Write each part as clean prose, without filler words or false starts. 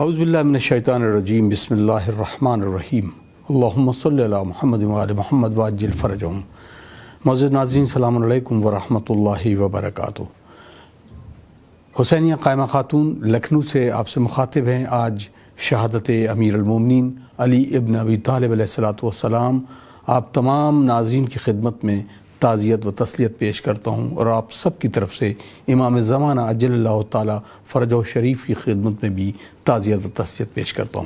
اعوذ باللہ من الشیطان الرجیم بسم اللہ الرحمن الرحیم اللہم صلی علی محمد وعلی محمد وعجل فرجہم۔ معزز ناظرین السلام علیکم ورحمۃ اللہ وبرکاتہ۔ حسینیہ قائمہ خاتون لکھنؤ سے آپ سے مخاطب ہیں۔ آج شہادت امیر المومنین علی ابن ابی طالب علیہ الصلوۃ والسلام، آپ تمام ناظرین کی خدمت میں تعزیت و تسلیت پیش کرتا ہوں اور آپ سب کی طرف سے امام زمانہ عجل اللہ تعالی فرجہ شریف کی خدمت میں بھی تعزیت و تسلیت پیش کرتا ہوں۔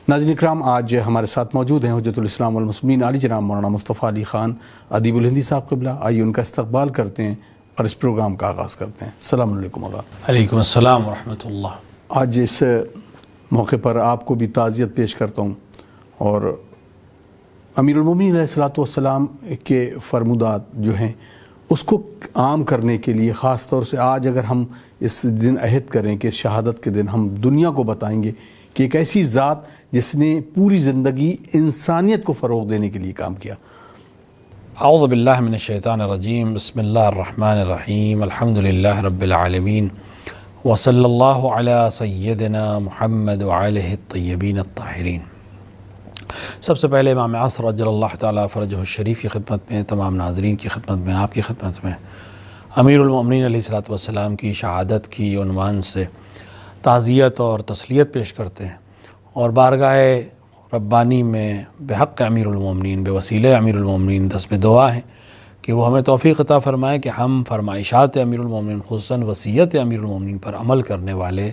ناظرین اکرام، آج ہمارے ساتھ موجود ہیں حجت الاسلام والمسلمین عالی جناب مولانا مصطفیٰ علی خان ادیب الہندی صاحب قبلہ۔ آئیے ان کا استقبال کرتے ہیں اور اس پروگرام کا آغاز کرتے ہیں۔ السلام علیکم آقا۔ علیکم السلام ورحمۃ اللہ۔ آج اس موقع پر آپ کو بھی تعزیت پیش کرتا ہوں اور امیر المومنین علیہ الصلوۃ والسلام کے فرمودات جو ہیں اس کو عام کرنے کے لیے خاص طور سے آج اگر ہم اس دن عہد کریں کہ شہادت کے دن ہم دنیا کو بتائیں گے کہ ایک ایسی ذات جس نے پوری زندگی انسانیت کو فروغ دینے کے لیے کام کیا۔ اعوذ باللہ من الشیطان الرجیم، بسم اللہ الرحمن الرحیم، الحمدللہ رب العالمین، وصلی اللہ علی سیدنا محمد وعلہ الطیبین الطاہرین۔ سب سے پہلے امام عصر عجل اللہ تعالیٰ فرجہ الشریف کی خدمت میں، تمام ناظرین کی خدمت میں، آپ کی خدمت میں امیر المومنین علیہ الصلوۃ والسلام کی شہادت کی عنوان سے تعزیت اور تسلیت پیش کرتے ہیں اور بارگاہ ربانی میں بحق امیر المومنین، بے وسیلہ امیر المومنین دست دعا ہے کہ وہ ہمیں توفیق عطا فرمائے کہ ہم فرمائشات امیر المومنین خصوصاً وصیت امیر المومنین پر عمل کرنے والے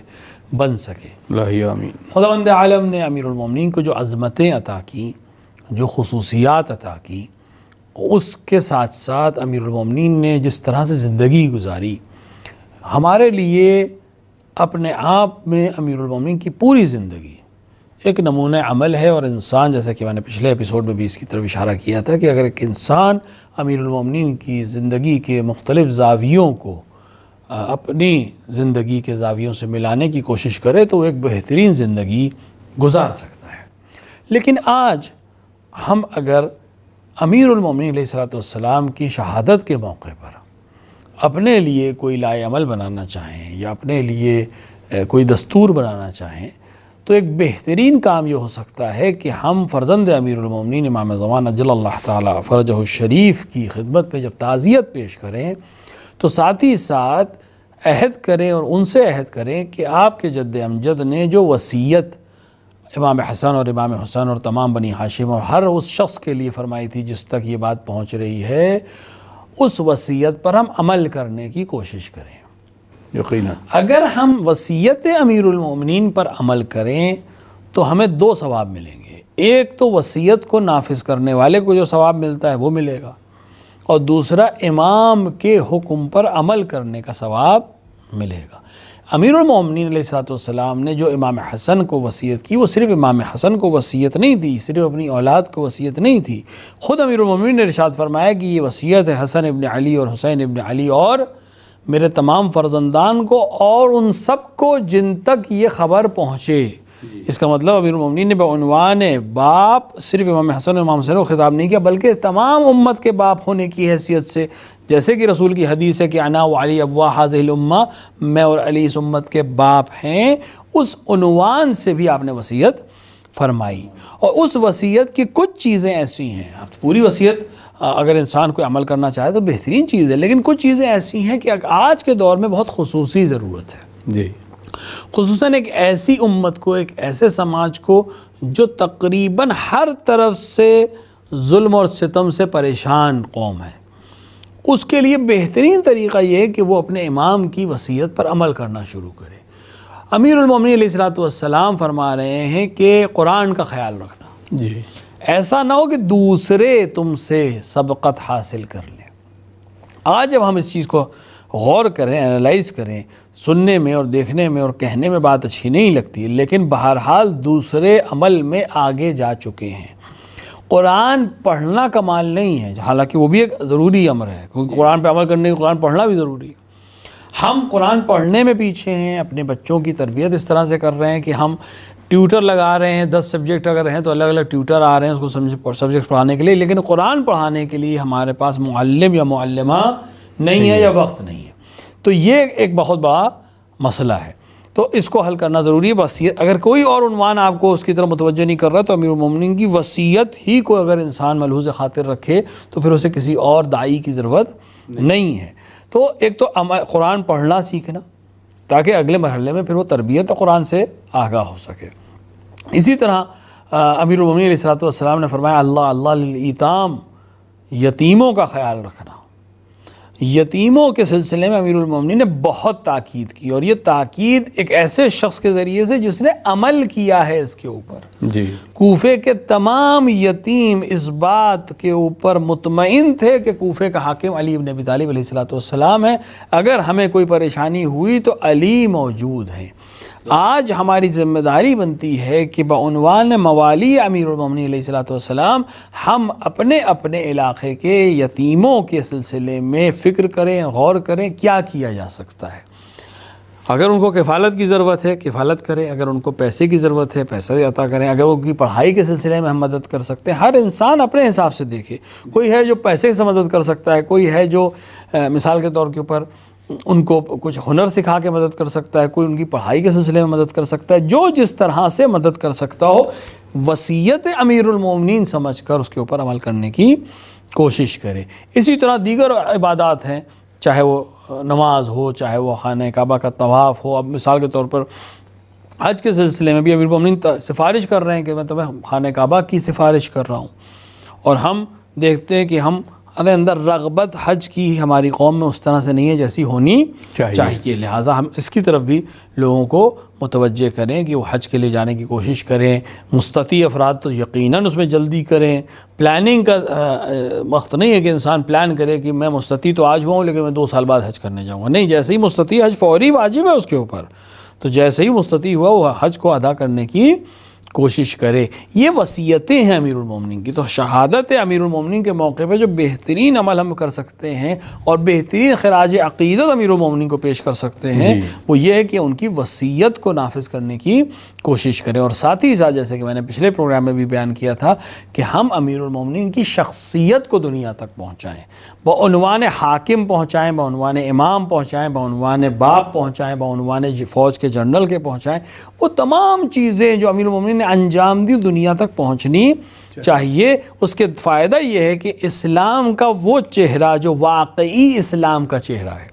بن سکے۔ اللہ آمین۔ خداوند عالم نے امیر المومنین کو جو عظمتیں عطا کی، جو خصوصیات عطا کی، اس کے ساتھ ساتھ امیر المومنین نے جس طرح سے زندگی گزاری، ہمارے لیے اپنے آپ میں امیر المومنین کی پوری زندگی ایک نمونہ عمل ہے۔ اور انسان، جیسا کہ میں نے پچھلے ایپیسوڈ میں بھی اس کی طرف اشارہ کیا تھا، کہ اگر ایک انسان امیر المومنین کی زندگی کے مختلف زاویوں کو اپنی زندگی کے زاویوں سے ملانے کی کوشش کرے تو وہ ایک بہترین زندگی گزار سکتا ہے۔ لیکن آج ہم اگر امیر المومنین علیہ الصلوۃ والسلام کی شہادت کے موقع پر اپنے لیے کوئی لائے عمل بنانا چاہیں یا اپنے لیے کوئی دستور بنانا چاہیں تو ایک بہترین کام یہ ہو سکتا ہے کہ ہم فرزند امیر المومنین امام زمانہ عجل اللہ تعالیٰ فرجہ الشریف کی خدمت پہ جب تعزیت پیش کریں تو ساتھ ہی ساتھ عہد کریں اور ان سے عہد کریں کہ آپ کے جد امجد نے جو وصیت امام حسن اور امام حسین اور تمام بنی ہاشم اور ہر اس شخص کے لیے فرمائی تھی جس تک یہ بات پہنچ رہی ہے، اس وصیت پر ہم عمل کرنے کی کوشش کریں۔ یقیناً اگر ہم وصیت امیر المومنین پر عمل کریں تو ہمیں دو ثواب ملیں گے۔ ایک تو وصیت کو نافذ کرنے والے کو جو ثواب ملتا ہے وہ ملے گا، اور دوسرا امام کے حکم پر عمل کرنے کا ثواب ملے گا۔ امیر المومنین علیہ الصلوۃ والسلام نے جو امام حسن کو وصیت کی، وہ صرف امام حسن کو وصیت نہیں تھی، صرف اپنی اولاد کو وصیت نہیں تھی، خود امیر المومنین نے ارشاد فرمایا کہ یہ وصیت ہے حسن ابن علی اور حسین ابن علی اور میرے تمام فرزندان کو اور ان سب کو جن تک یہ خبر پہنچے۔ اس کا مطلب امیر المومنین نے بعنوان باپ صرف امام حسن و امام حسین کو خطاب نہیں کیا، بلکہ تمام امت کے باپ ہونے کی حیثیت سے، جیسے کہ رسول کی حدیث ہے کہ انا و علی ابوا ھذہ الامہ، میں اور علی اس امت کے باپ ہیں، اس عنوان سے بھی آپ نے وصیت فرمائی۔ اور اس وصیت کی کچھ چیزیں ایسی ہیں، پوری وصیت اگر انسان کوئی عمل کرنا چاہے تو بہترین چیز ہے، لیکن کچھ چیزیں ایسی ہیں کہ آج کے دور میں بہت خصوصی ضرورت ہے، جی، خصوصاً ایک ایسی امت کو، ایک ایسے سماج کو جو تقریباً ہر طرف سے ظلم اور ستم سے پریشان قوم ہے۔ اس کے لیے بہترین طریقہ یہ ہے کہ وہ اپنے امام کی وصیت پر عمل کرنا شروع کرے۔ امیر المومنین علیہ الصلوۃ والسلام فرما رہے ہیں کہ قرآن کا خیال رکھنا، جی، ایسا نہ ہو کہ دوسرے تم سے سبقت حاصل کر لیں۔ آج جب ہم اس چیز کو غور کریں، انالائز کریں، سننے میں اور دیکھنے میں اور کہنے میں بات اچھی نہیں لگتی، لیکن بہرحال دوسرے عمل میں آگے جا چکے ہیں۔ قرآن پڑھنا کمال نہیں ہے، حالانکہ وہ بھی ایک ضروری امر ہے، کیونکہ قرآن پہ عمل کرنے کے قرآن پڑھنا بھی ضروری ہے۔ ہم قرآن پڑھنے میں پیچھے ہیں، اپنے بچوں کی تربیت اس طرح سے کر رہے ہیں کہ ہم ٹیوٹر لگا رہے ہیں، 10 سبجیکٹ اگر ہیں تو الگ الگ ٹیوٹر آ رہے ہیں اس کو سبجیکٹ پڑھانے کے لیے، لیکن قرآن پڑھانے کے لیے ہمارے پاس معلم یا معلمہ نہیں ہے یا وقت نہیں ہے۔ تو یہ ایک بہت بڑا مسئلہ ہے۔ تو اس کو حل کرنا ضروری ہے. وصیت اگر کوئی اور عنوان آپ کو اس کی طرف متوجہ نہیں کر رہا تو امیر المومنین کی وصیت ہی کو اگر انسان ملحوظ خاطر رکھے تو پھر اسے کسی اور داعی کی ضرورت نہیں ہے. تو ایک تو قرآن پڑھنا سیکھنا تاکہ اگلے مرحلے میں پھر وہ تربیت قرآن سے آگاہ ہو سکے. اسی طرح امیر المومنین علیہ الصلوۃ والسلام نے فرمایا اللہ اللہ للایتام، یتیموں کا خیال رکھنا. یتیموں کے سلسلے میں امیر المومنین نے بہت تاکید کی، اور یہ تاکید ایک ایسے شخص کے ذریعے سے جس نے عمل کیا ہے اس کے اوپر. جی کوفے کے تمام یتیم اس بات کے اوپر مطمئن تھے کہ کوفے کا حاکم علی ابن ابی طالب علیہ الصلوۃ والسلام ہے، اگر ہمیں کوئی پریشانی ہوئی تو علی موجود ہیں. آج ہماری ذمہ داری بنتی ہے کہ بعنوان موالی امیر المومنین علیہ الصلوۃ والسلام ہم اپنے اپنے علاقے کے یتیموں کے سلسلے میں فکر کریں، غور کریں کیا کیا جا سکتا ہے. اگر ان کو کفالت کی ضرورت ہے کفالت کریں، اگر ان کو پیسے کی ضرورت ہے پیسے عطا کریں، اگر ان کی پڑھائی کے سلسلے میں ہم مدد کر سکتے ہیں. ہر انسان اپنے حساب سے دیکھے، کوئی ہے جو پیسے سے مدد کر سکتا ہے، کوئی ہے جو مثال کے طور کے اوپر ان کو کچھ ہنر سکھا کے مدد کر سکتا ہے، کوئی ان کی پڑھائی کے سلسلے میں مدد کر سکتا ہے. جو جس طرح سے مدد کر سکتا ہو وصیت امیر المومنین سمجھ کر اس کے اوپر عمل کرنے کی کوشش کرے. اسی طرح دیگر عبادات ہیں، چاہے وہ نماز ہو، چاہے وہ خانہ کعبہ کا طواف ہو. اب مثال کے طور پر حج کے سلسلے میں بھی امیر المومنین سفارش کر رہے ہیں کہ میں تمہیں خانہ کعبہ کی سفارش کر رہا ہوں، اور ہم دیکھتے ہیں کہ ہم اندر رغبت حج کی ہماری قوم میں اس طرح سے نہیں ہے جیسی ہونی چاہیے. لہٰذا ہم اس کی طرف بھی لوگوں کو متوجہ کریں کہ وہ حج کے لیے جانے کی کوشش کریں. مستطیع افراد تو یقیناً اس میں جلدی کریں. پلاننگ کا وقت نہیں ہے کہ انسان پلان کرے کہ میں مستطیع تو آج ہوا ہوں لیکن میں 2 سال بعد حج کرنے جاؤں گا. نہیں، جیسے ہی مستطیع حج فوری واجب ہے اس کے اوپر، تو جیسے ہی مستطیع ہوا وہ حج کو ادا کرنے کی کوشش کرے. یہ وصیتیں ہیں امیر المومنین کی. تو شہادت امیر المومنین کے موقع پہ جو بہترین عمل ہم کر سکتے ہیں اور بہترین خراج عقیدت امیر المومنین کو پیش کر سکتے ہیں وہ یہ ہے کہ ان کی وصیت کو نافذ کرنے کی کوشش کریں. اور ساتھ ہی ساتھ جیسے کہ میں نے پچھلے پروگرام میں بھی بیان کیا تھا کہ ہم امیر المومنین کی شخصیت کو دنیا تک پہنچائیں، بعنوان حاکم پہنچائیں، بعنوان امام پہنچائیں، بعنوان باپ پہنچائیں، بعنوان فوج کے جنرل کے پہنچائیں. وہ تمام چیزیں جو امیر المومنین نے انجام دی دنیا تک پہنچنی چاہیے. اس کے فائدہ یہ ہے کہ اسلام کا وہ چہرہ جو واقعی اسلام کا چہرہ ہے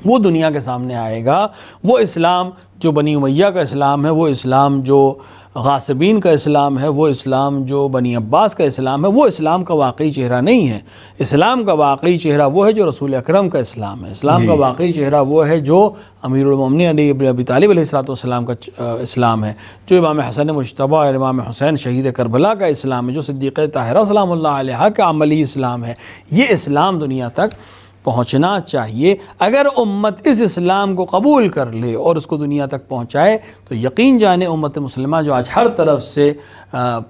وہ دنیا کے سامنے آئے گا. وہ اسلام جو بنی امیہ کا اسلام ہے، وہ اسلام جو غاصبین کا اسلام ہے، وہ اسلام جو بنی عباس کا اسلام ہے، وہ اسلام کا واقعی چہرہ نہیں ہے. اسلام کا واقعی چہرہ وہ ہے جو رسول اکرم کا اسلام ہے. اسلام کا واقعی چہرہ وہ ہے جو امیر المومنین علی ابن ابی طالب علیہ الصلوۃ والسلام کا اسلام ہے، جو امام حسن مجتبی اور امام حسین شہید کربلا کا اسلام ہے، جو صدیقہ طاہرہ سلام اللہ علیہا کا عملی اسلام ہے. یہ اسلام دنیا تک پہنچنا چاہیے. اگر امت اس اسلام کو قبول کر لے اور اس کو دنیا تک پہنچائے تو یقین جانے امت مسلمہ جو آج ہر طرف سے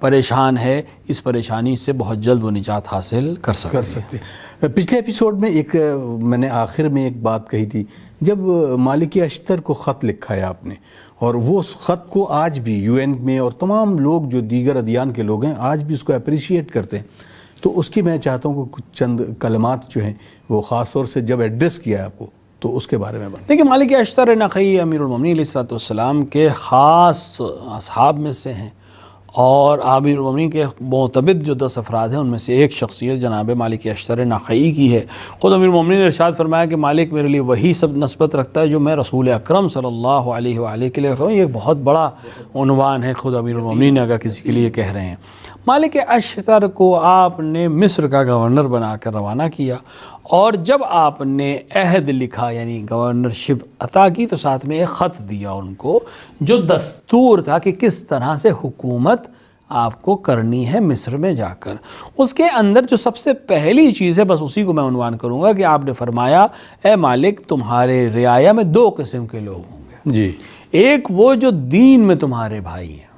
پریشان ہے، اس پریشانی سے بہت جلد وہ نجات حاصل کر سکتے. پچھلے ایپیسوڈ میں میں نے آخر میں ایک بات کہی تھی، جب مالک اشتر کو خط لکھا ہے آپ نے، اور وہ خط کو آج بھی UN میں اور تمام لوگ جو دیگر ادیان کے لوگ ہیں آج بھی اس کو اپریشیٹ کرتے ہیں، تو اس کی میں چاہتا ہوں کہ کچھ چند کلمات جو ہیں وہ خاص طور سے جب ایڈریس کیا ہے آپ کو تو اس کے بارے میں بات. دیکھیں، مالک اشتر نقی امیر المومنین علیہ الصلوۃ والسلام کے خاص اصحاب میں سے ہیں، اور امیر المومنین کے معتبد جو 10 افراد ہیں ان میں سے ایک شخصیت جناب مالک اشتر نقی کی ہے. خود امیر المومنین نے ارشاد فرمایا کہ مالک میرے لیے وہی سب نسبت رکھتا ہے جو میں رسول اکرم صلی اللہ علیہ وآلہ کے لیے رکھ رہا ہوں. یہ ایک بہت بڑا عنوان ہے خود امیر المومنین نے اگر کسی کے لیے کہہ رہے ہیں. مالک اشتر کو آپ نے مصر کا گورنر بنا کر روانہ کیا، اور جب آپ نے عہد لکھا یعنی گورنرشپ عطا کی تو ساتھ میں ایک خط دیا ان کو جو دستور تھا کہ کس طرح سے حکومت آپ کو کرنی ہے مصر میں جا کر. اس کے اندر جو سب سے پہلی چیز ہے، بس اسی کو میں عنوان کروں گا، کہ آپ نے فرمایا اے مالک تمہارے رعایا میں 2 قسم کے لوگ ہوں گے. جی، ایک وہ جو دین میں تمہارے بھائی ہیں،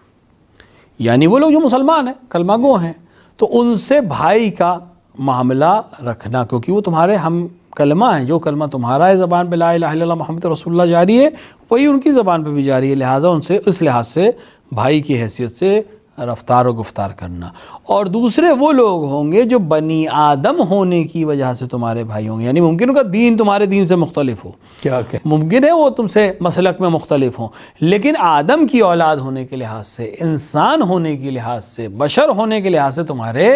یعنی وہ لوگ جو مسلمان ہیں، کلمہ گو ہیں، تو ان سے بھائی کا معاملہ رکھنا، کیونکہ وہ تمہارے ہم کلمہ ہیں. جو کلمہ تمہارا ہے زبان پہ لا الہ الا اللہ محمد رسول اللہ جاری ہے، وہی ان کی زبان پہ بھی جاری ہے. لہٰذا ان سے اس لحاظ سے بھائی کی حیثیت سے رفتار و گفتار کرنا، اور دوسرے وہ لوگ ہوں گے جو بنی آدم ہونے کی وجہ سے تمہارے بھائی ہوں گے، یعنی ممکن ہوگا دین تمہارے دین سے مختلف ہو، کیا کہ ممکن ہے وہ تم سے مسلک میں مختلف ہوں، لیکن آدم کی اولاد ہونے کے لحاظ سے، انسان ہونے کے لحاظ سے، بشر ہونے کے لحاظ سے تمہارے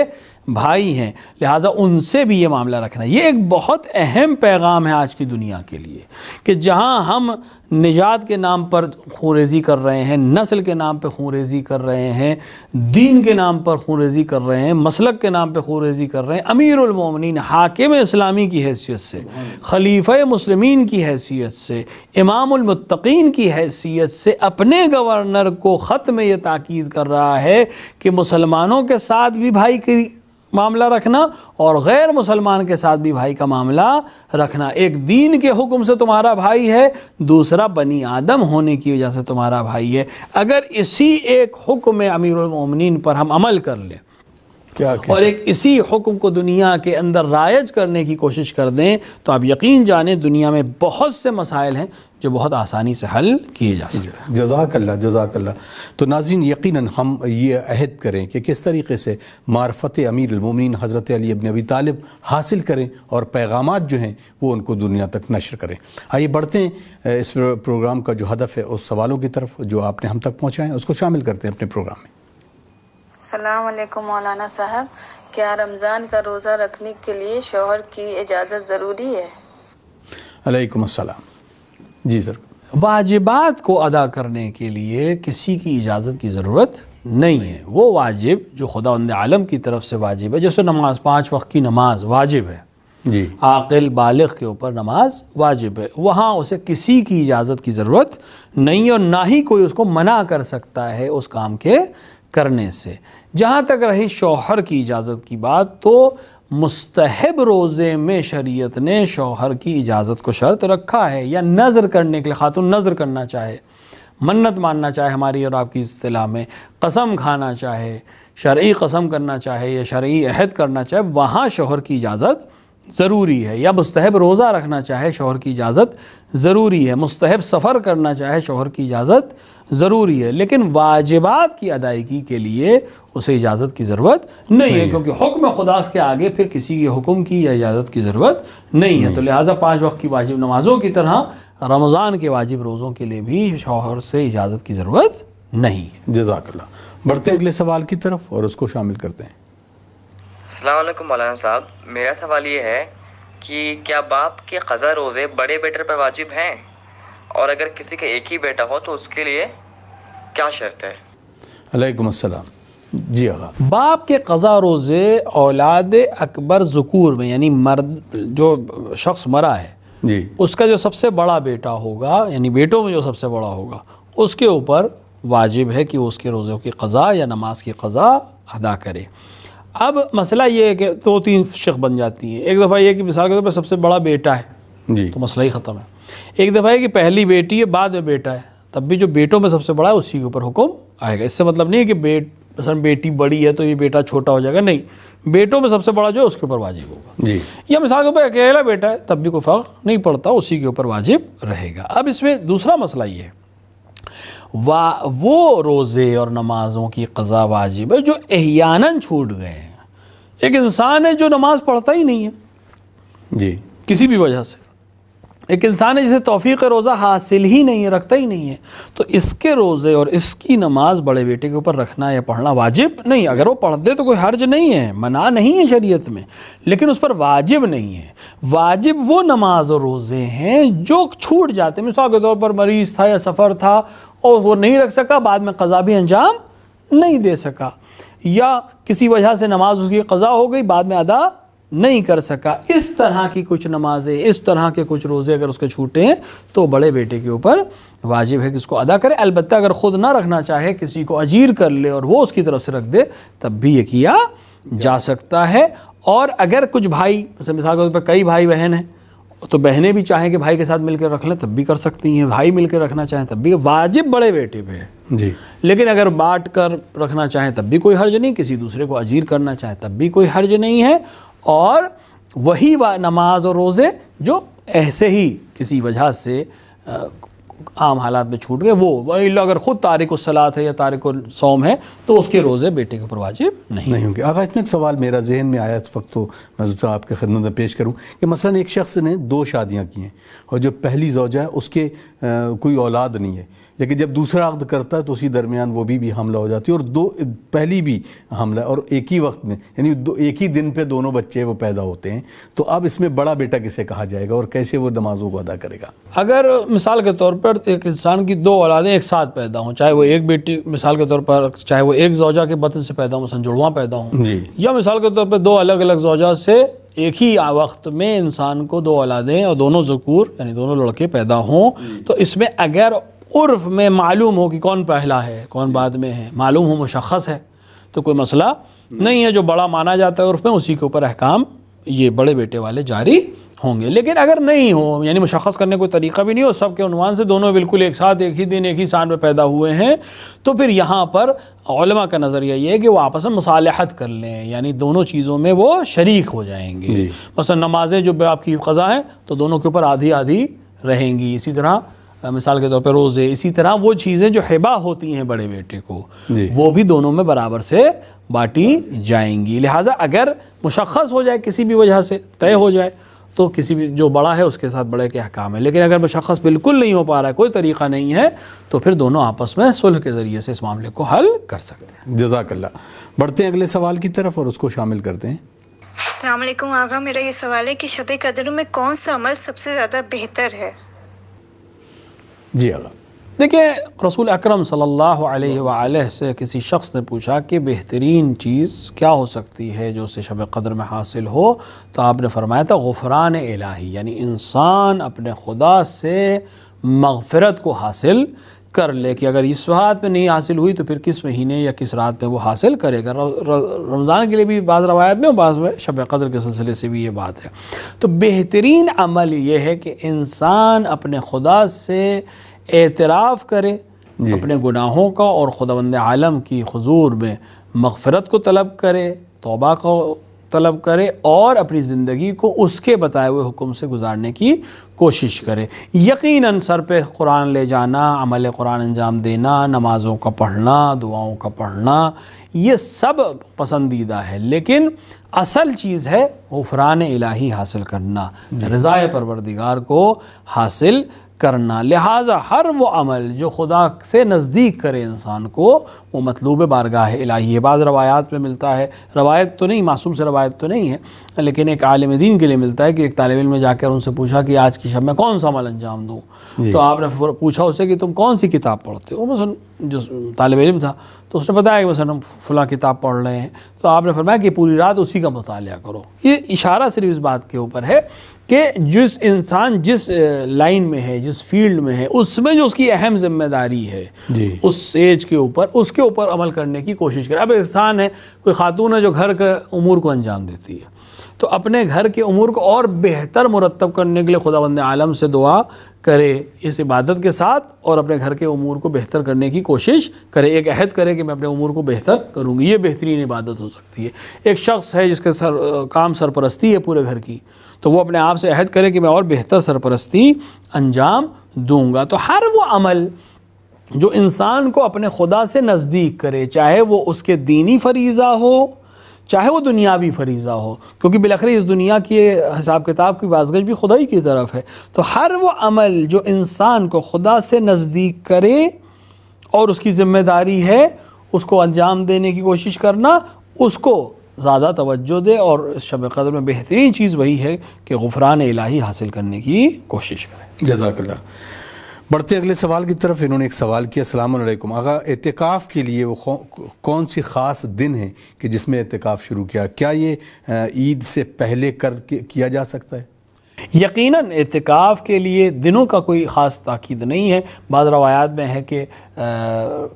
بھائی ہیں، لہٰذا ان سے بھی یہ معاملہ رکھنا۔ یہ ایک بہت اہم پیغام ہے آج کی دنیا کے لیے، کہ جہاں ہم نجات کے نام پر خونریزی کر رہے ہیں، نسل کے نام پہ خونریزی کر رہے ہیں، دین کے نام پر خونریزی کر رہے ہیں، مسلک کے نام پہ خونریزی کر رہے ہیں، امیر المومنین حاکم اسلامی کی حیثیت سے، خلیفہ مسلمین کی حیثیت سے، امام المتقین کی حیثیت سے اپنے گورنر کو خط میں یہ تاکید کر رہا ہے کہ مسلمانوں کے ساتھ بھی بھائی کی معاملہ رکھنا اور غیر مسلمان کے ساتھ بھی بھائی کا معاملہ رکھنا۔ ایک دین کے حکم سے تمہارا بھائی ہے، دوسرا بنی آدم ہونے کی وجہ سے تمہارا بھائی ہے۔ اگر اسی ایک حکم امیر المومنین پر ہم عمل کر لیں اور ایک اسی حکم کو دنیا کے اندر رائج کرنے کی کوشش کر دیں تو آپ یقین جانیں دنیا میں بہت سے مسائل ہیں جو بہت آسانی سے حل کیے جا سکتے ہیں۔ جزاک اللہ، جزاک اللہ۔ تو ناظرین یقیناً ہم یہ عہد کریں کہ کس طریقے سے معرفت امیر المومنین حضرت علی ابن ابی طالب حاصل کریں اور پیغامات جو ہیں وہ ان کو دنیا تک نشر کریں۔ آئیے بڑھتے ہیں اس پروگرام کا جو ہدف ہے اس سوالوں کی طرف جو آپ نے ہم تک پہنچائیں، اس کو شامل کرتے ہیں اپنے پروگرام میں۔ السلام علیکم مولانا صاحب، کیا رمضان کا روزہ رکھنے کے لیے شوہر کی اجازت ضروری ہے؟ علیکم السلام۔ جی سر۔ واجبات کو ادا کرنے کے لیے کسی کی اجازت کی ضرورت نہیں ہے۔ وہ واجب جو خداوند عالم کی طرف سے واجب ہے، جیسے نماز، 5 وقت کی نماز واجب ہے، جی، عاقل بالغ کے اوپر نماز واجب ہے، وہاں اسے کسی کی اجازت کی ضرورت نہیں، اور نہ ہی کوئی اس کو منع کر سکتا ہے اس کام کے کرنے سے۔ جہاں تک رہی شوہر کی اجازت کی بات، تو مستحب روزے میں شریعت نے شوہر کی اجازت کو شرط رکھا ہے، یا نظر کرنے کے لیے خاتون نظر کرنا چاہے، منت ماننا چاہے ہماری اور آپ کی اصطلاح میں، قسم کھانا چاہے، شرعی قسم کرنا چاہے یا شرعی عہد کرنا چاہے، وہاں شوہر کی اجازت ضروری ہے، یا مستحب روزہ رکھنا چاہے شوہر کی اجازت ضروری ہے، مستحب سفر کرنا چاہے شوہر کی اجازت ضروری ہے، لیکن واجبات کی ادائیگی کے لیے اسے اجازت کی ضرورت نہیں ہے، کیونکہ حکم خدا کے آگے پھر کسی کے حکم کی یا اجازت کی ضرورت نہیں ہے۔ تو لہٰذا 5 وقت کی واجب نمازوں کی طرح رمضان کے واجب روزوں کے لیے بھی شوہر سے اجازت کی ضرورت نہیں ہے۔ جزاک اللہ۔ بڑھتے اگلے سوال کی طرف اور اس کو شامل کرتے ہیں۔ السلام علیکم مولانا صاحب، میرا سوال یہ ہے کہ کیا باپ کے قضا روزے بڑے بیٹے پر واجب ہیں، اور اگر کسی کا ایک ہی بیٹا ہو تو اس کے لیے کیا شرط ہے؟ علیکم السلام۔ جی آقا۔ باپ کے قضا روزے اولاد اکبر ذکور میں، یعنی مرد جو شخص مرا ہے، جی، اس کا جو سب سے بڑا بیٹا ہوگا، یعنی بیٹوں میں جو سب سے بڑا ہوگا، اس کے اوپر واجب ہے کہ وہ اس کے روزوں کی قضا یا نماز کی قضا ادا کرے۔ اب مسئلہ یہ ہے کہ 2-3 شق بن جاتی ہیں۔ ایک دفعہ یہ کہ مثال کے طور پر سب سے بڑا بیٹا ہے، جی، تو مسئلہ ہی ختم ہے۔ ایک دفعہ ہے کہ پہلی بیٹی ہے، بعد میں بیٹا ہے، تب بھی جو بیٹوں میں سب سے بڑا ہے اسی کے اوپر حکم آئے گا۔ اس سے مطلب نہیں ہے کہ مثلا بیٹی بڑی ہے تو یہ بیٹا چھوٹا ہو جائے گا، نہیں، بیٹوں میں سب سے بڑا جو ہے اس کے اوپر واجب ہوگا۔ جی، یا مثال کے اوپر اکیلا بیٹا ہے تب بھی کوئی فرق نہیں پڑتا، اسی کے اوپر واجب رہے گا۔ اب اس میں دوسرا مسئلہ یہ ہے، وہ روزے اور نمازوں کی قضا واجب ہے جو احیاناً چھوٹ گئے ہیں۔ ایک انسان ہے جو نماز پڑھتا ہی نہیں ہے جی، کسی بھی وجہ سے، ایک انسان ہے جسے توفیق روزہ حاصل ہی نہیں ہے، رکھتا ہی نہیں ہے، تو اس کے روزے اور اس کی نماز بڑے بیٹے کے اوپر رکھنا یا پڑھنا واجب نہیں۔ اگر وہ پڑھ دے تو کوئی حرج نہیں ہے، منع نہیں ہے شریعت میں، لیکن اس پر واجب نہیں ہے۔ واجب وہ نماز اور روزے ہیں جو چھوٹ جاتے ہیں، مثال کے طور پر مریض تھا یا سفر تھا اور وہ نہیں رکھ سکا، بعد میں قضا بھی انجام نہیں دے سکا، یا کسی وجہ سے نماز اس کی قضا ہو گئی، بعد میں ادا نہیں کر سکا، اس طرح کی کچھ نمازیں، اس طرح کے کچھ روزے اگر اس کے چھوٹے ہیں تو بڑے بیٹے کے اوپر واجب ہے کہ اس کو ادا کرے۔ البتہ اگر خود نہ رکھنا چاہے، کسی کو اجیر کر لے اور وہ اس کی طرف سے رکھ دے، تب بھی یہ کیا جا سکتا ہے۔ اور اگر کچھ بھائی، مثال کے طور پر کئی بھائی بہن ہیں تو بہنیں بھی چاہیں کہ بھائی کے ساتھ مل کر رکھ لیں تب بھی کر سکتی ہیں، بھائی مل کے رکھنا چاہیں تب بھی، واجب بڑے بیٹے پہ ہے جی، لیکن اگر بانٹ کر رکھنا چاہیں تب بھی کوئی حرج نہیں، کسی دوسرے کو اجیر کرنا چاہیں تب بھی کوئی حرج نہیں ہے۔ اور وہی نماز اور روزے جو ایسے ہی کسی وجہ سے عام حالات میں چھوٹ گئے وہ اگر خود تارک الصلاۃ ہے یا تارک الصوم ہے تو اس کے روزے بیٹے کے اوپر واجب نہیں ہوں گے۔ آقا اس میں ایک سوال میرا ذہن میں آیا اس وقت، تو میں سوچا آپ کے خدمت میں پیش کروں کہ مثلا ایک شخص نے 2 شادیاں کی ہیں اور جو پہلی زوجہ ہے اس کے کوئی اولاد نہیں ہے، لیکن جب دوسرا عقد کرتا ہے تو اسی درمیان وہ بھی حاملہ ہو جاتی ہے اور پہلی بھی حاملہ اور ایک ہی وقت میں، یعنی ایک ہی دن پہ دونوں بچے وہ پیدا ہوتے ہیں، تو اب اس میں بڑا بیٹا کسے کہا جائے گا اور کیسے وہ نمازوں کو ادا کرے گا؟ اگر مثال کے طور پر ایک انسان کی 2 اولادیں ایک ساتھ پیدا ہوں، چاہے وہ ایک بیٹی مثال کے طور پر چاہے وہ ایک زوجہ کے بطن سے پیدا ہوں، مثلا جڑواں پیدا ہوں، یا مثال کے طور پر 2 الگ الگ زوجہ سے ایک ہی وقت میں انسان کو 2 اولادیں اور دونوں ذکور یعنی دونوں لڑکے پیدا ہوں، تو اس میں اگر عرف میں معلوم ہو کہ کون پہلا ہے کون بعد میں ہے، معلوم ہو مشخص ہے، تو کوئی مسئلہ نہیں ہے، جو بڑا مانا جاتا ہے عرف میں اسی کے اوپر احکام یہ بڑے بیٹے والے جاری ہوں گے۔ لیکن اگر نہیں ہو، یعنی مشخص کرنے کوئی طریقہ بھی نہیں ہو، سب کے عنوان سے دونوں بالکل ایک ساتھ ایک ہی دن ایک ہی سال میں پیدا ہوئے ہیں، تو پھر یہاں پر علماء کا نظریہ یہ ہے کہ وہ آپس میں مصالحت کر لیں، یعنی دونوں چیزوں میں وہ شریک ہو جائیں گے۔ مثلا نمازیں جو آپ کی قضا ہیں تو دونوں کے اوپر آدھی آدھی رہیں گی، اسی طرح مثال کے طور پہ روزے، اسی طرح وہ چیزیں جو ہبہ ہوتی ہیں بڑے بیٹے کو وہ بھی دونوں میں برابر سے بانٹی جائیں گی۔ لہٰذا اگر مشخص ہو جائے کسی بھی وجہ سے طے ہو جائے تو کسی بھی جو بڑا ہے اس کے ساتھ بڑے کے احکام ہے، لیکن اگر مشخص بالکل نہیں ہو پا رہا ہے، کوئی طریقہ نہیں ہے، تو پھر دونوں آپس میں صلح کے ذریعے سے اس معاملے کو حل کر سکتے ہیں۔ جزاک اللہ۔ بڑھتے ہیں اگلے سوال کی طرف اور اس کو شامل کرتے ہیں۔ السلام علیکم آقا، میرا یہ سوال ہے کہ شب قدر میں کون سا عمل سب سے زیادہ بہتر ہے؟ جی آقا۔ دیکھیں، رسول اکرم صلی اللہ علیہ وآلہ سے کسی شخص نے پوچھا کہ بہترین چیز کیا ہو سکتی ہے جو اسے شب قدر میں حاصل ہو، تو آپ نے فرمایا تھا غفران الہی، یعنی انسان اپنے خدا سے مغفرت کو حاصل کر لے، کہ اگر اس رات میں نہیں حاصل ہوئی تو پھر کس مہینے یا کس رات میں وہ حاصل کرے گا۔ رمضان کے لیے بھی بعض روایت میں اور بعض میں شب قدر کے سلسلے سے بھی یہ بات ہے۔ تو بہترین عمل یہ ہے کہ انسان اپنے خدا سے اعتراف کرے اپنے گناہوں کا اور خداوند عالم کی حضور میں مغفرت کو طلب کرے، توبہ کو طلب کرے اور اپنی زندگی کو اس کے بتائے ہوئے حکم سے گزارنے کی کوشش کرے۔ یقیناً سر پہ قرآن لے جانا، عمل قرآن انجام دینا، نمازوں کا پڑھنا، دعاؤں کا پڑھنا، یہ سب پسندیدہ ہے، لیکن اصل چیز ہے غفران الہی حاصل کرنا، رضا پروردگار کو حاصل کرنا۔ لہٰذا ہر وہ عمل جو خدا سے نزدیک کرے انسان کو، وہ مطلوب بارگاہ الہی ہے۔ بعض روایات میں ملتا ہے، روایت تو نہیں، معصوم سے روایت تو نہیں ہے، لیکن ایک عالم دین کے لیے ملتا ہے کہ ایک طالب علم نے جا کر ان سے پوچھا کہ آج کی شب میں کون سا عمل انجام دوں، تو آپ نے پوچھا اس سے کہ تم کون سی کتاب پڑھتے ہو؟ مثلا جو طالب علم تھا تو اس نے بتایا کہ مثلا فلاں کتاب پڑھ رہے ہیں، تو آپ نے فرمایا کہ پوری رات اسی کا مطالعہ کرو۔ یہ اشارہ صرف اس بات کے اوپر ہے کہ جس انسان جس لائن میں ہے، جس فیلڈ میں ہے، اس میں جو اس کی اہم ذمہ داری ہے اس ایج کے اوپر، اس کے اوپر عمل کرنے کی کوشش کرے۔ اب انسان ہے، کوئی خاتون ہے جو گھر کے امور کو انجام دیتی ہے، تو اپنے گھر کے امور کو اور بہتر مرتب کرنے کے لیے خداوند عالم سے دعا کرے اس عبادت کے ساتھ، اور اپنے گھر کے امور کو بہتر کرنے کی کوشش کرے، ایک عہد کرے کہ میں اپنے امور کو بہتر کروں گی۔ یہ بہترین عبادت ہو سکتی ہے۔ ایک شخص ہے جس کے کام سرپرستی ہے پورے گھر کی، تو وہ اپنے آپ سے عہد کرے کہ میں اور بہتر سرپرستی انجام دوں گا۔ تو ہر وہ عمل جو انسان کو اپنے خدا سے نزدیک کرے، چاہے وہ اس کے دینی فریضہ ہو، چاہے وہ دنیاوی فریضہ ہو، کیونکہ بالآخر اس دنیا کی حساب کتاب کی بازگشت بھی خدا ہی کی طرف ہے، تو ہر وہ عمل جو انسان کو خدا سے نزدیک کرے اور اس کی ذمہ داری ہے اس کو انجام دینے کی کوشش کرنا، اس کو زیادہ توجہ دے، اور اس شب قدر میں بہترین چیز وہی ہے کہ غفران الہی حاصل کرنے کی کوشش کریں۔ جزاک اللہ۔ بڑھتے اگلے سوال کی طرف۔ انہوں نے ایک سوال کیا، السلام علیکم آقا، اعتکاف کے لیے وہ کون سی خاص دن ہے کہ جس میں اعتکاف شروع کیا؟ کیا یہ عید سے پہلے کیا جا سکتا ہے؟ یقیناً اعتکاف کے لیے دنوں کا کوئی خاص تاکید نہیں ہے۔ بعض روایات میں ہے کہ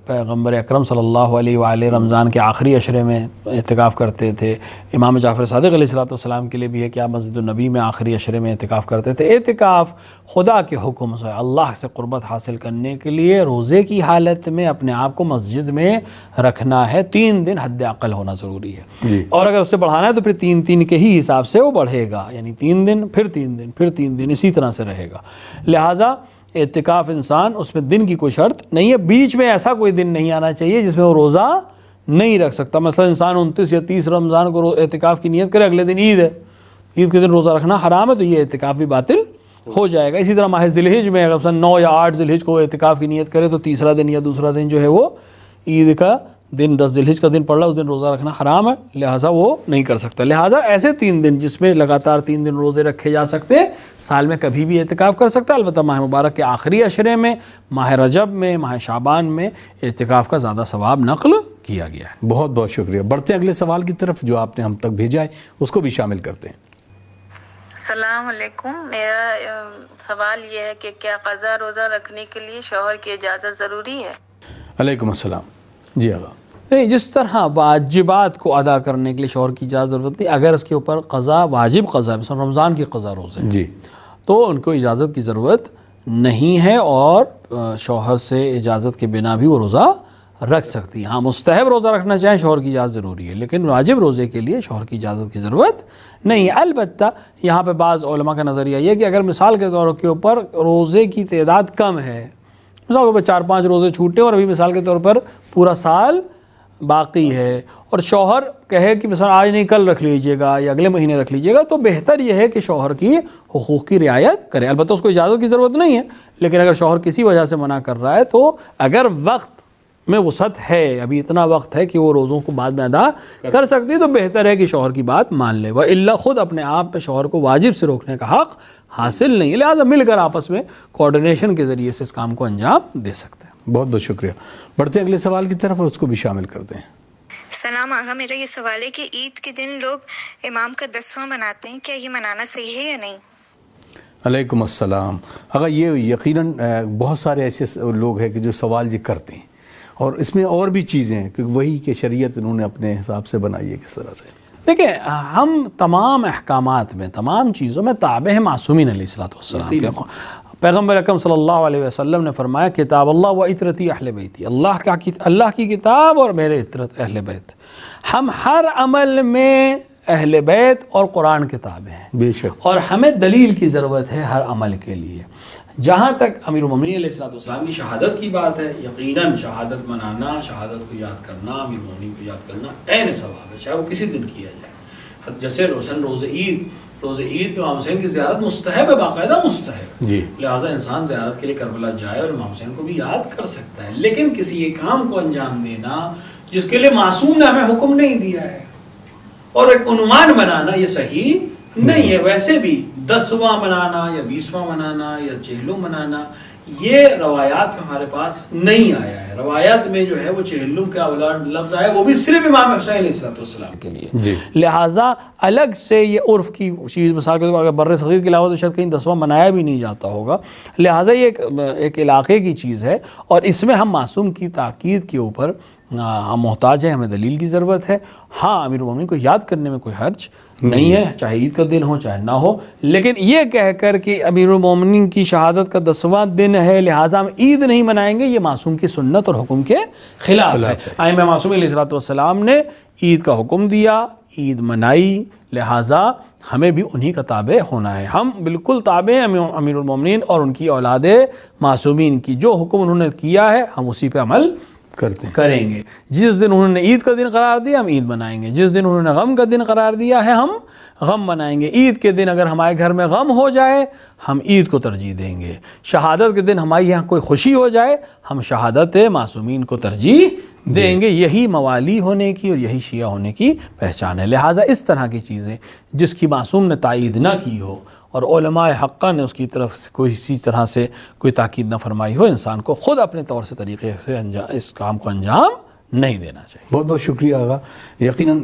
پیغمبر اکرم صلی اللہ علیہ وآلہ رمضان کے آخری عشرے میں اعتکاف کرتے تھے۔ امام جعفر صادق علیہ السلام کے لیے بھی ہے کہ آپ مسجد النبی میں آخری عشرے میں اعتکاف کرتے تھے۔ اعتکاف خدا کے حکم سے اللہ سے قربت حاصل کرنے کے لیے روزے کی حالت میں اپنے آپ کو مسجد میں رکھنا ہے۔ 3 دن حد اقل ہونا ضروری ہے، اور اگر اس سے بڑھانا ہے تو پھر 3 کے ہی حساب سے وہ بڑھے گا، یعنی 3 دن پھر 3 دن پھر 3 دن اسی طرح سے رہے گا۔ لہٰذا اعتکاف انسان اس میں دن کی کوئی شرط نہیں ہے، بیچ میں ایسا کوئی دن نہیں آنا چاہیے جس میں وہ روزہ نہیں رکھ سکتا. مثلا انسان 29 یا 30 رمضان کو اعتکاف کی نیت کرے، اگلے دن عید ہے، عید کے دن روزہ رکھنا حرام ہے، تو یہ اعتکاف بھی باطل ہو جائے گا. اسی طرح ماہ ذی الحج میں اگر مثلا 9 یا 8 ذی الحج کو اعتکاف کی نیت کرے تو تیسرا دن یا دوسرا دن جو ہے وہ عید کا دن 10 ذی الحج کا دن پڑ رہا ہے، اس دن روزہ رکھنا حرام ہے، لہٰذا وہ نہیں کر سکتا. لہٰذا ایسے 3 دن جس میں لگاتار 3 دن روزے رکھے جا سکتے ہیں، سال میں کبھی بھی اعتکاف کر سکتا ہے. البتہ ماہ مبارک کے آخری عشرے میں، ماہ رجب میں، ماہ شعبان میں اعتکاف کا زیادہ ثواب نقل کیا گیا ہے. بہت بہت شکریہ. بڑھتے اگلے سوال کی طرف جو آپ نے ہم تک بھیجا ہے اس کو بھی شامل کرتے ہیں. السلام علیکم. میرا سوال یہ ہے کہ کیا قضا روزہ رکھنے کے لیے شوہر کی اجازت ضروری ہے؟ علیکم السلام. جی آقا. نہیں، جس طرح واجبات کو ادا کرنے کے لیے شوہر کی اجازت ضرورت نہیں، اگر اس کے اوپر قضا واجب قضا ہے، مثلا رمضان کی قضا روزے جی، تو ان کو اجازت کی ضرورت نہیں ہے، اور شوہر سے اجازت کے بنا بھی وہ روزہ رکھ سکتی. ہاں مستحب روزہ رکھنا چاہیں شوہر کی اجازت ضروری ہے، لیکن واجب روزے کے لیے شوہر کی اجازت کی ضرورت نہیں ہے. البتہ یہاں پہ بعض علماء کا نظریہ یہ ہے کہ اگر مثال کے طور کے اوپر روزے کی تعداد کم ہے، مثال کے اوپر 4-5 روزے چھوٹے اور ابھی مثال کے طور پر پورا سال باقی ہے، اور شوہر کہے کہ مثلا آج نہیں کل رکھ لیجئے گا یا اگلے مہینے رکھ لیجئے گا، تو بہتر یہ ہے کہ شوہر کی حقوق کی رعایت کرے. البتہ اس کو اجازت کی ضرورت نہیں ہے، لیکن اگر شوہر کسی وجہ سے منع کر رہا ہے تو اگر وقت میں وسعت ہے، ابھی اتنا وقت ہے کہ وہ روزوں کو بعد میں ادا کر سکتی، تو بہتر ہے کہ شوہر کی بات مان لے. وَإِلَّا خود اپنے آپ پہ شوہر کو واجب سے روکنے کا حق حاصل نہیں ہے، لہٰذا مل کر آپس میں کوآرڈینیشن کے ذریعے سے اس کام کو انجام دے سکتے ہیں. بہت بہت شکریہ. بڑھتے اگلے سوال کی طرف اور اس کو بھی شامل کرتے ہیں. سلام آغا، میرا یہ سوال ہے کہ عید کے دن لوگ امام کا 10واں مناتے ہیں، کیا یہ منانا صحیح ہے یا نہیں؟ علیکم السلام. اگر یہ یقیناً بہت سارے ایسے لوگ ہیں کہ جو سوال یہ کرتے ہیں، اور اس میں اور بھی چیزیں ہیں کہ وہی کہ شریعت انہوں نے اپنے حساب سے بنائی ہے کس طرح سے. دیکھیں، ہم تمام احکامات میں، تمام چیزوں میں تابع ہیں معصومین علیہ الصلوۃ والسلام. پیغمبر اکرم صلی اللہ علیہ وسلم نے فرمایا کتاب اللہ و عطرتی اہل بیتی، اللہ کی کتاب اور میرے عطرت اہل بیت. ہم ہر عمل میں اہل بیت اور قرآن کتاب ہیں، بے شک، اور ہمیں دلیل کی ضرورت ہے ہر عمل کے لیے. جہاں تک امیر المومنین علیہ الصلوۃ والسلام کی شہادت کی بات ہے، یقیناً شہادت منانا، شہادت کو یاد کرنا، امیر المومنین کو یاد کرنا عین ثواب ہے، چاہے وہ کسی دن کیا جائے. جیسے روز عید پہ امام حسین کی زیارت مستحب ہے، باقاعدہ مستحب جی، لہٰذا انسان زیارت کے لیے کربلا جائے اور امام حسین کو بھی یاد کر سکتا ہے. لیکن کسی ایک کام کو انجام دینا جس کے لیے معصوم نے ہمیں حکم نہیں دیا ہے اور ایک عنوان بنانا، یہ صحیح نہیں ہے. ویسے بھی 10واں منانا یا 20واں منانا یا 40 منانا، یہ روایات میں ہمارے پاس نہیں آیا ہے. روایات میں جو ہے وہ 40 کا لفظ آیا، وہ بھی صرف امام حسین علیہ الصلوۃ والسلام کے لیے. جی، لہٰذا الگ سے یہ عرف کی چیز، مثال کے طور پر اگر بر صغیر کے علاوہ تو شاید کہیں 10واں منایا بھی نہیں جاتا ہوگا، لہٰذا یہ ایک علاقے کی چیز ہے، اور اس میں ہم معصوم کی تاکید کے اوپر ہم محتاج ہیں، ہمیں دلیل کی ضرورت ہے. ہاں امیر المومنین کو یاد کرنے میں کوئی حرج نہیں ہے، چاہے عید کا دن ہو چاہے نہ ہو، لیکن یہ کہہ کر کہ امیر المومنین کی شہادت کا 10واں دن ہے لہٰذا ہم عید نہیں منائیں گے، یہ معصوم کی سنت اور حکم کے خلاف ہے. ائمہ معصوم علیہ الصلوۃ والسلام نے عید کا حکم دیا، عید منائی، لہٰذا ہمیں بھی انہی کا تابع ہونا ہے. ہم بالکل تابع ہیں امیر المومنین اور ان کی اولاد معصومین کی، جو حکم انہوں نے کیا ہے ہم اسی پہ عمل کریں گے. جس دن انہوں نے عید کا دن قرار دیا ہم عید منائیں گے، جس دن انہوں نے غم کا دن قرار دیا ہے ہم غم منائیں گے. عید کے دن اگر ہمارے گھر میں غم ہو جائے ہم عید کو ترجیح دیں گے. شہادت کے دن ہمارے یہاں کوئی خوشی ہو جائے ہم شہادت معصومین کو ترجیح دیں گے. یہی موالی ہونے کی اور یہی شیعہ ہونے کی پہچان ہے. لہٰذا اس طرح کی چیزیں جس کی معصوم نے تائید نہ کی ہو اور علماء حقہ نے اس کی طرف سے کسی طرح سے کوئی تاکید نہ فرمائی ہو، انسان کو خود اپنے طور سے طریقے سے اس کام کو انجام نہیں دینا چاہیے. بہت بہت شکریہ آغا. یقیناً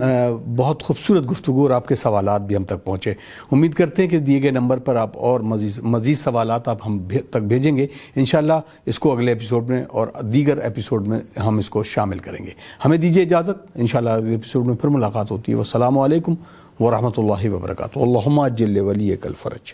بہت خوبصورت گفتگو اور آپ کے سوالات بھی ہم تک پہنچے. امید کرتے ہیں کہ دیے گئے نمبر پر آپ اور مزید سوالات آپ ہم تک بھیجیں گے. انشاءاللہ اس کو اگلے ایپیسوڈ میں اور دیگر ایپیسوڈ میں ہم اس کو شامل کریں گے. ہمیں دیجیے اجازت، انشاءاللہ اگلے ایپیسوڈ میں پھر ملاقات ہوتی ہے. والسلام علیکم ورحمۃ اللہ وبرکاتہ. اللہم عجل ولیک الفرج.